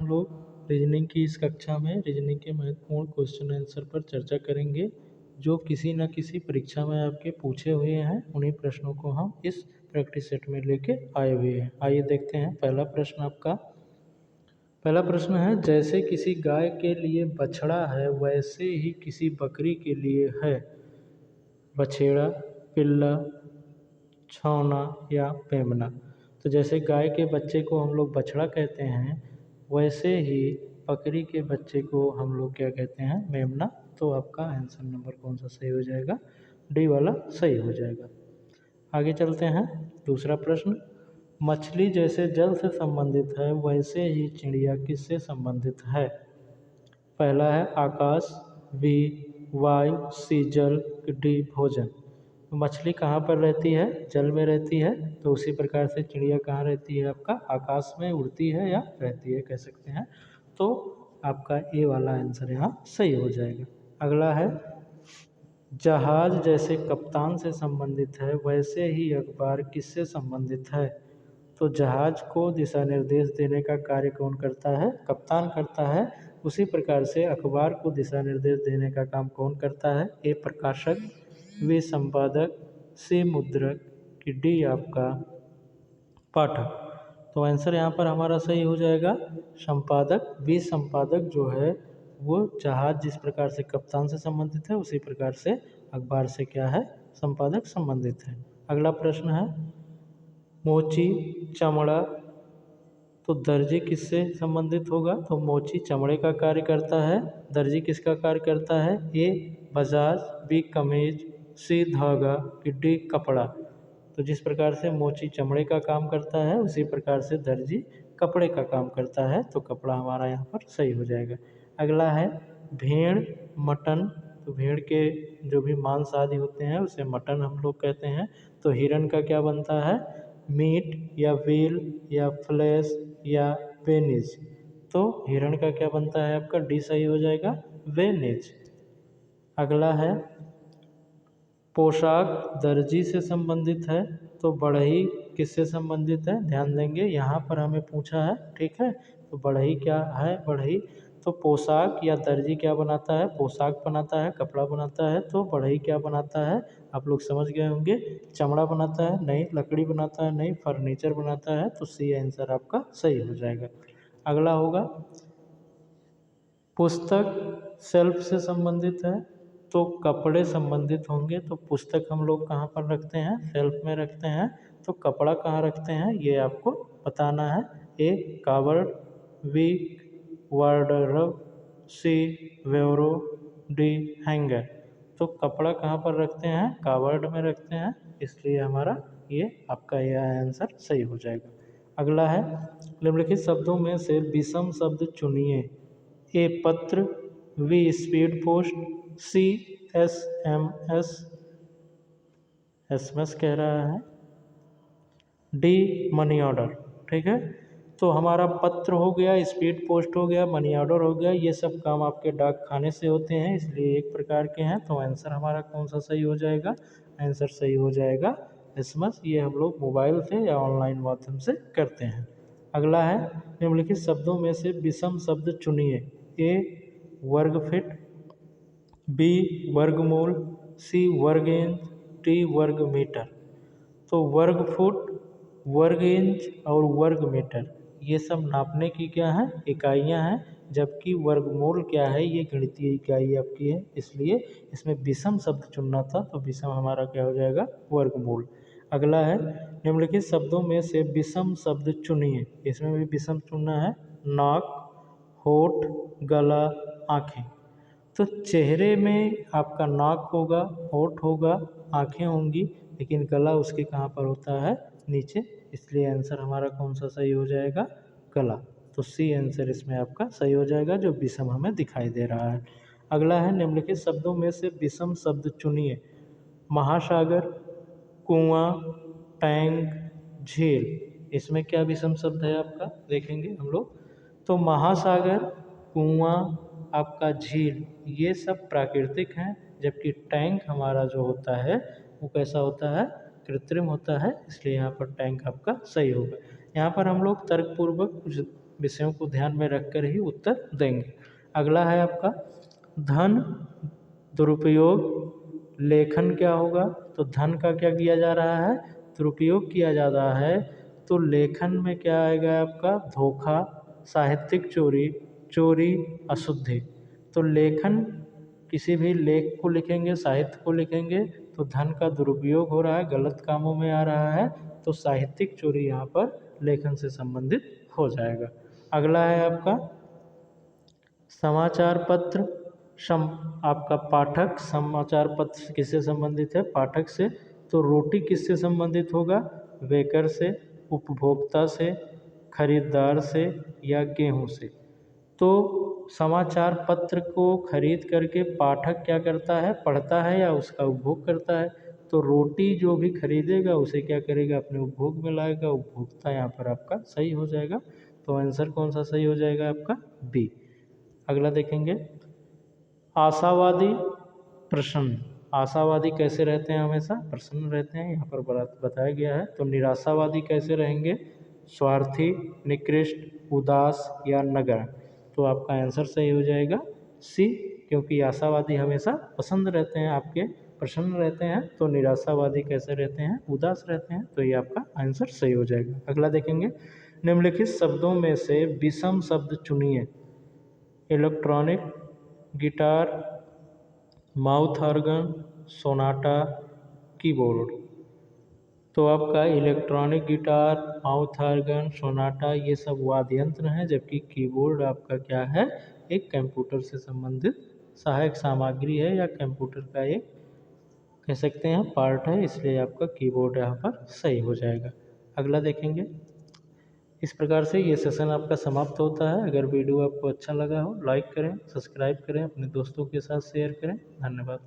हम लोग रीजनिंग की इस कक्षा में रीजनिंग के महत्वपूर्ण क्वेश्चन आंसर पर चर्चा करेंगे जो किसी न किसी परीक्षा में आपके पूछे हुए हैं। उन्हीं प्रश्नों को हम इस प्रैक्टिस सेट में लेके आए हुए हैं। आइए देखते हैं पहला प्रश्न आपका। पहला प्रश्न है, जैसे किसी गाय के लिए बछड़ा है वैसे ही किसी बकरी के लिए है बछेड़ा, पिल्ला, छौना या मेमना। तो जैसे गाय के बच्चे को हम लोग बछड़ा कहते हैं वैसे ही बकरी के बच्चे को हम लोग क्या कहते हैं, मेमना। तो आपका आंसर नंबर कौन सा सही हो जाएगा? डी वाला सही हो जाएगा। आगे चलते हैं। दूसरा प्रश्न, मछली जैसे जल से संबंधित है वैसे ही चिड़िया किससे संबंधित है? पहला है आकाश, बी वायु, सी जल, डी भोजन। मछली कहाँ पर रहती है? जल में रहती है। तो उसी प्रकार से चिड़िया कहाँ रहती है? आपका आकाश में उड़ती है या रहती है कह सकते हैं। तो आपका ए वाला आंसर यहाँ सही हो जाएगा। अगला है, जहाज जैसे कप्तान से संबंधित है वैसे ही अखबार किससे संबंधित है? तो जहाज को दिशा निर्देश देने का कार्य कौन करता है? कप्तान करता है। उसी प्रकार से अखबार को दिशा निर्देश देने का काम कौन करता है? ए प्रकाशक, बी संपादक, सी मुद्रक, कि डी आपका पाठक। तो आंसर यहाँ पर हमारा सही हो जाएगा संपादक। बी संपादक जो है वो जहाज जिस प्रकार से कप्तान से संबंधित है उसी प्रकार से अखबार से क्या है? संपादक संबंधित है। अगला प्रश्न है, मोची, चमड़ा, तो दर्जी किससे संबंधित होगा? तो मोची चमड़े का कार्य करता है। दर्जी किसका कार्य करता है? ए बजाज, बी कमीज, सी धागा, कि डी कपड़ा। तो जिस प्रकार से मोची चमड़े का काम करता है उसी प्रकार से दर्जी कपड़े का काम करता है। तो कपड़ा हमारा यहाँ पर सही हो जाएगा। अगला है भेड़, मटन। तो भेड़ के जो भी मांस आदि होते हैं उसे मटन हम लोग कहते हैं। तो हिरन का क्या बनता है? मीट या व्हील या फ्लैश या वेनिज। तो हिरण का क्या बनता है? आपका डी सही हो जाएगा, वेनिज। अगला है, पोशाक दर्जी से संबंधित है तो बढ़ई किससे संबंधित है? ध्यान देंगे यहाँ पर हमें पूछा है, ठीक है। तो बढ़ई क्या है? बढ़ई तो पोशाक या दर्जी क्या बनाता है? पोशाक बनाता है, कपड़ा बनाता है। तो बढ़ई क्या बनाता है? आप लोग समझ गए होंगे, चमड़ा बनाता है नहीं, लकड़ी बनाता है नहीं, फर्नीचर बनाता है। तो सी आंसर आपका सही हो जाएगा। अगला होगा, पुस्तक सेल्फ से संबंधित है तो कपड़े संबंधित होंगे। तो पुस्तक हम लोग कहाँ पर रखते हैं? सेल्फ में रखते हैं। तो कपड़ा कहाँ रखते हैं ये आपको बताना है। ए कबर्ड, बी वार्डरोब, सी ब्यूरो, डी हैंगर। तो कपड़ा कहाँ पर रखते हैं? कबर्ड में रखते हैं। इसलिए हमारा ये आपका यह आंसर सही हो जाएगा। अगला है, निम्नलिखित शब्दों में से विषम शब्द चुनिए। ए पत्र, बी स्पीड पोस्ट, सी एसएमएस, एसएमएस कह रहा है, डी मनी ऑर्डर। ठीक है, तो हमारा पत्र हो गया, स्पीड पोस्ट हो गया, मनी ऑर्डर हो गया, ये सब काम आपके डाक खाने से होते हैं इसलिए एक प्रकार के हैं। तो आंसर हमारा कौन सा सही हो जाएगा? आंसर सही हो जाएगा एसएमएस। ये हम लोग मोबाइल से या ऑनलाइन माध्यम से करते हैं। अगला है, निम्नलिखित शब्दों में से विषम शब्द चुनिए। ए वर्ग फिट, बी वर्गमूल, सी वर्ग इंच, डी वर्ग मीटर। तो वर्ग फुट, वर्ग इंच और वर्ग मीटर ये सब नापने की क्या है? इकाइयां हैं। जबकि वर्गमूल क्या है? ये गणितीय इकाई आपकी है। इसलिए इसमें विषम शब्द चुनना था तो विषम हमारा क्या हो जाएगा? वर्गमूल। अगला है, निम्नलिखित शब्दों में से विषम शब्द चुनिए। इसमें भी विषम चुनना है। नाक, होठ, गला, आँखें। तो चेहरे में आपका नाक होगा, होठ होगा, आँखें होंगी, लेकिन गला उसके कहाँ पर होता है? नीचे। इसलिए आंसर हमारा कौन सा सही हो जाएगा? गला। तो सी आंसर इसमें आपका सही हो जाएगा जो विषम हमें दिखाई दे रहा है। अगला है, निम्नलिखित शब्दों में से विषम शब्द चुनिए। महासागर, कुआं, टैंक, झील। इसमें क्या विषम शब्द है आपका? देखेंगे हम लोग। तो महासागर, कुआं, आपका झील ये सब प्राकृतिक हैं। जबकि टैंक हमारा जो होता है वो कैसा होता है? कृत्रिम होता है। इसलिए यहाँ पर टैंक आपका सही होगा। यहाँ पर हम लोग तर्कपूर्वक कुछ विषयों को ध्यान में रखकर ही उत्तर देंगे। अगला है आपका धन दुरुपयोग लेखन क्या होगा। तो धन का क्या किया जा रहा है, दुरुपयोग किया जा रहा है। तो लेखन में क्या आएगा आपका धोखा, साहित्यिक चोरी, चोरी, अशुद्धि। तो लेखन किसी भी लेख को लिखेंगे, साहित्य को लिखेंगे तो धन का दुरुपयोग हो रहा है, गलत कामों में आ रहा है, तो साहित्यिक चोरी यहाँ पर लेखन से संबंधित हो जाएगा। अगला है आपका समाचार पत्र आपका पाठक, समाचार पत्र किससे संबंधित है, पाठक से। तो रोटी किससे संबंधित होगा, बेकर से, उपभोक्ता से, खरीदार से या गेहूं से। तो समाचार पत्र को खरीद करके पाठक क्या करता है, पढ़ता है या उसका उपभोग करता है। तो रोटी जो भी खरीदेगा उसे क्या करेगा, अपने उपभोग में लाएगा, उपभोक्ता यहाँ पर आपका सही हो जाएगा। तो आंसर कौन सा सही हो जाएगा आपका बी। अगला देखेंगे आशावादी प्रसन्न। आशावादी कैसे रहते हैं, हमेशा प्रसन्न रहते हैं, यहाँ पर बताया गया है। तो निराशावादी कैसे रहेंगे, स्वार्थी, निकृष्ट, उदास या नगण्य। तो आपका आंसर सही हो जाएगा सी, क्योंकि आशावादी हमेशा पसंद रहते हैं, आपके प्रसन्न रहते हैं। तो निराशावादी कैसे रहते हैं, उदास रहते हैं। तो ये आपका आंसर सही हो जाएगा। अगला देखेंगे निम्नलिखित शब्दों में से विषम शब्द चुनिए। Electronic, guitar, mouth organ, Sonata, keyboard. तो आपका electronic guitar, mouth organ, Sonata ये सब वाद्य यंत्र हैं, जबकि कीबोर्ड आपका क्या है, एक कंप्यूटर से संबंधित सहायक सामग्री है या कंप्यूटर का एक कह सकते हैं पार्ट है, इसलिए आपका कीबोर्ड यहाँ पर सही हो जाएगा। अगला देखेंगे। इस प्रकार से ये सेशन आपका समाप्त होता है। अगर वीडियो आपको अच्छा लगा हो लाइक करें, सब्सक्राइब करें, अपने दोस्तों के साथ शेयर करें। धन्यवाद।